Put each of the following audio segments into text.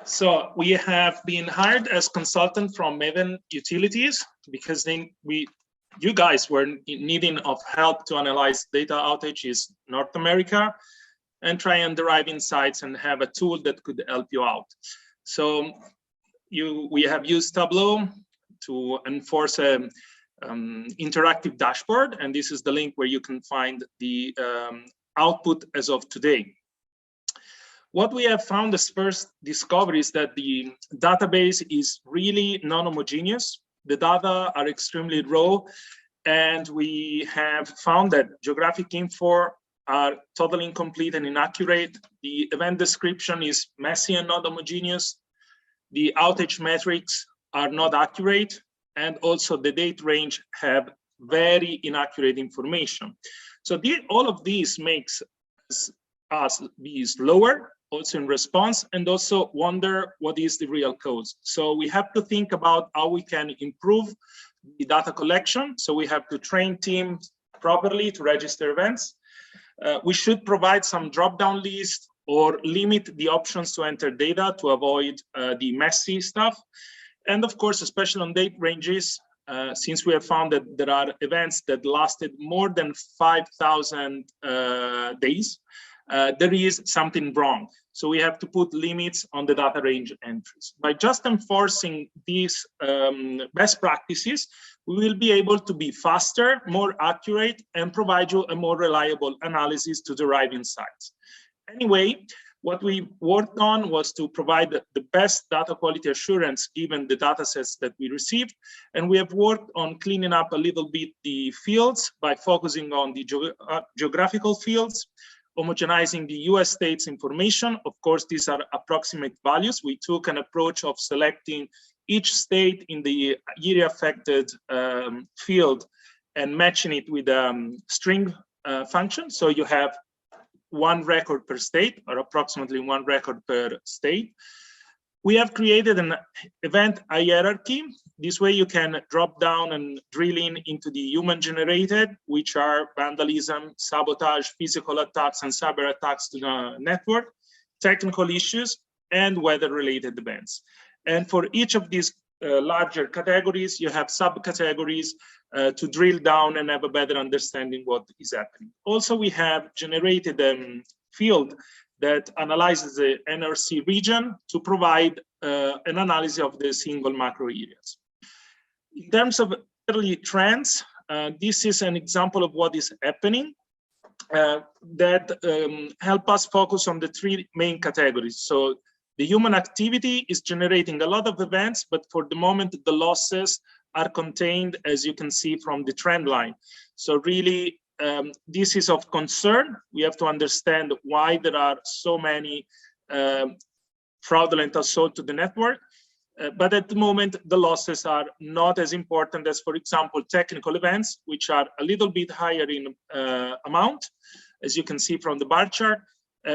So we have been hired as consultant from Maven Utilities because you guys were in needing of help to analyze data outages in North America and try and derive insights and have a tool that could help you out. So we have used Tableau to enforce a interactive dashboard, and this is the link where you can find the output as of today. What we have found as first discovery is that the database is really non-homogeneous. The data are extremely raw, and we have found that geographic info are totally incomplete and inaccurate. The event description is messy and not homogeneous. The outage metrics are not accurate, and also the date range have very inaccurate information. So all of these makes us be slower, also in response, and also wonder what is the real cause. So we have to think about how we can improve the data collection. So we have to train teams properly to register events. We should provide some drop-down list or limit the options to enter data to avoid the messy stuff. And of course, especially on date ranges, since we have found that there are events that lasted more than 5,000 days, there is something wrong. So we have to put limits on the data range entries. By just enforcing these best practices, we will be able to be faster, more accurate, and provide you a more reliable analysis to derive insights. Anyway, what we worked on was to provide the best data quality assurance given the data sets that we received. And we have worked on cleaning up a little bit the fields by focusing on the geographical fields, homogenizing the US states information. Of course, these are approximate values. We took an approach of selecting each state in the area affected field and matching it with a string function. So you have one record per state, or approximately one record per state. We have created an event hierarchy. This way you can drop down and drill into the human generated, which are vandalism, sabotage, physical attacks, and cyber attacks to the network, technical issues, and weather related events. And for each of these larger categories, you have subcategories to drill down and have a better understanding what is happening. Also, we have generated a field that analyzes the NRC region to provide an analysis of the single macro areas. In terms of early trends, this is an example of what is happening that help us focus on the three main categories. So the human activity is generating a lot of events, but for the moment, the losses are contained, as you can see from the trend line. So really, this is of concern. We have to understand why there are so many fraudulent assaults to the network. But at the moment, the losses are not as important as, for example, technical events, which are a little bit higher in amount, as you can see from the bar chart.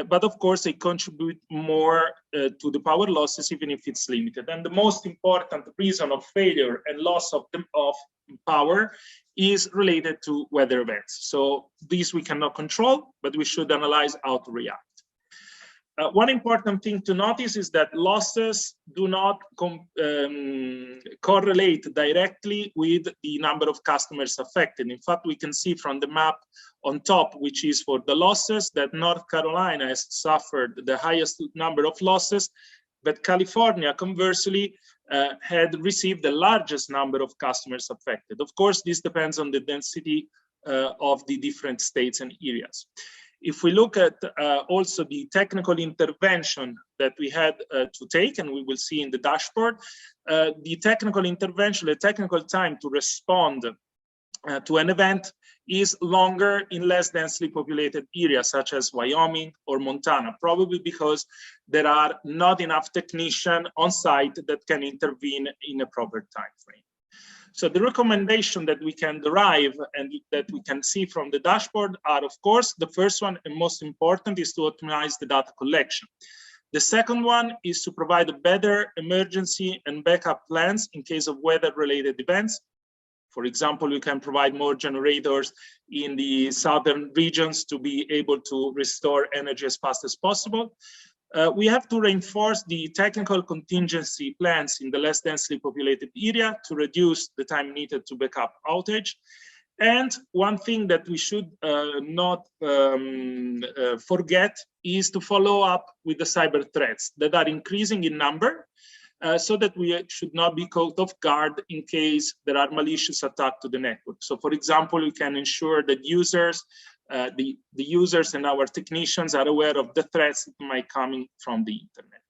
But of course, they contribute more to the power losses, even if it's limited. And the most important reason of failure and loss of power is related to weather events. So these we cannot control, but we should analyze how to react. One important thing to notice is that losses do not correlate directly with the number of customers affected. In fact, we can see from the map on top, which is for the losses, that North Carolina has suffered the highest number of losses, but California, conversely, had received the largest number of customers affected. Of course, this depends on the density of the different states and areas. If we look at also the technical intervention that we had to take, and we will see in the dashboard, the technical intervention, the technical time to respond to an event is longer in less densely populated areas such as Wyoming or Montana, probably because there are not enough technicians on site that can intervene in a proper time frame. So the recommendation that we can derive and that we can see from the dashboard are, of course, the first one and most important is to optimize the data collection. The second one is to provide better emergency and backup plans in case of weather-related events. For example, we can provide more generators in the southern regions to be able to restore energy as fast as possible. We have to reinforce the technical contingency plans in the less densely populated area to reduce the time needed to backup outage. And one thing that we should not forget is to follow up with the cyber threats that are increasing in number, so that we should not be caught off guard in case there are malicious attacks to the network. So, for example, we can ensure that users, the users and our technicians are aware of the threats that might come from the internet.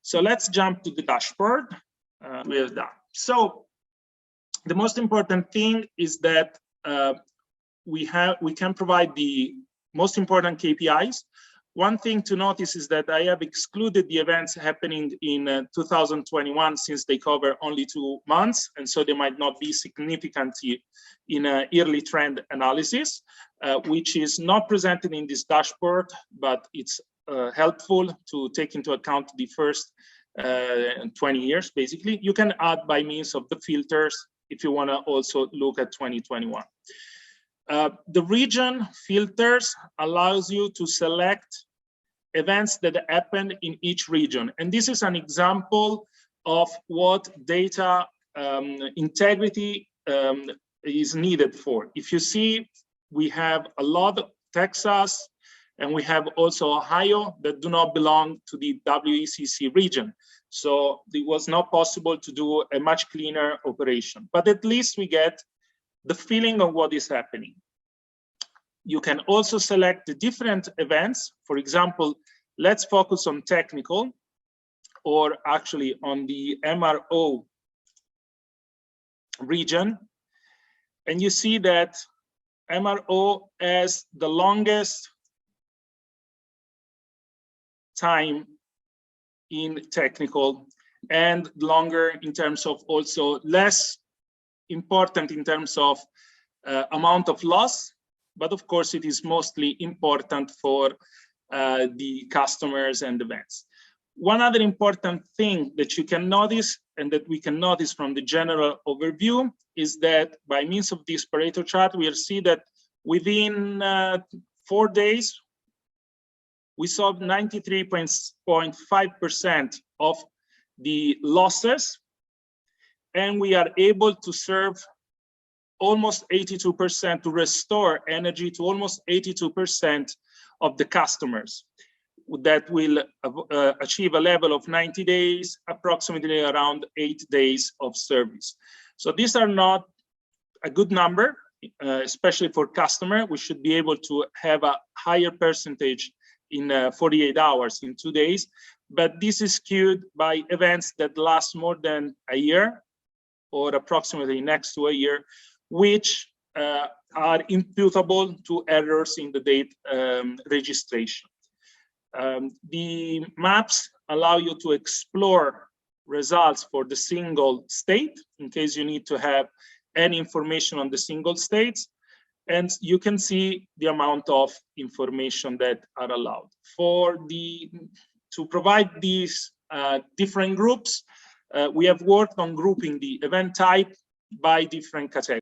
So let's jump to the dashboard. We're done. So the most important thing is that we can provide the most important KPIs. One thing to notice is that I have excluded the events happening in 2021 since they cover only 2 months, and so they might not be significant in a yearly trend analysis, which is not presented in this dashboard, but it's helpful to take into account the first 20 years, basically. You can add by means of the filters if you want to also look at 2021. The region filters allows you to select events that happened in each region. And this is an example of what data integrity is needed for. If you see, we have a lot of Texas, and we have also Ohio that do not belong to the WECC region. So it was not possible to do a much cleaner operation, but at least we get the feeling of what is happening. You can also select the different events. For example, let's focus on technical, or actually on the MRO region. And you see that MRO has the longest time in technical, and longer in terms of also less important in terms of amount of loss. But of course, it is mostly important for the customers and events. One other important thing that you can notice, and that we can notice from the general overview, is that by means of this Pareto chart, we'll see that within 4 days, we solved 93.5% of the losses, and we are able to serve almost 82%, to restore energy to almost 82% of the customers that will achieve a level of 90 days, approximately around 8 days of service. So these are not a good number, especially for customer. We should be able to have a higher percentage in 48 hours, in 2 days, but this is skewed by events that last more than a year, or approximately next to a year, which are imputable to errors in the date registration. The maps allow you to explore results for the single state, in case you need to have any information on the single states, and you can see the amount of information that are allowed. To provide these different groups, we have worked on grouping the event type by different categories.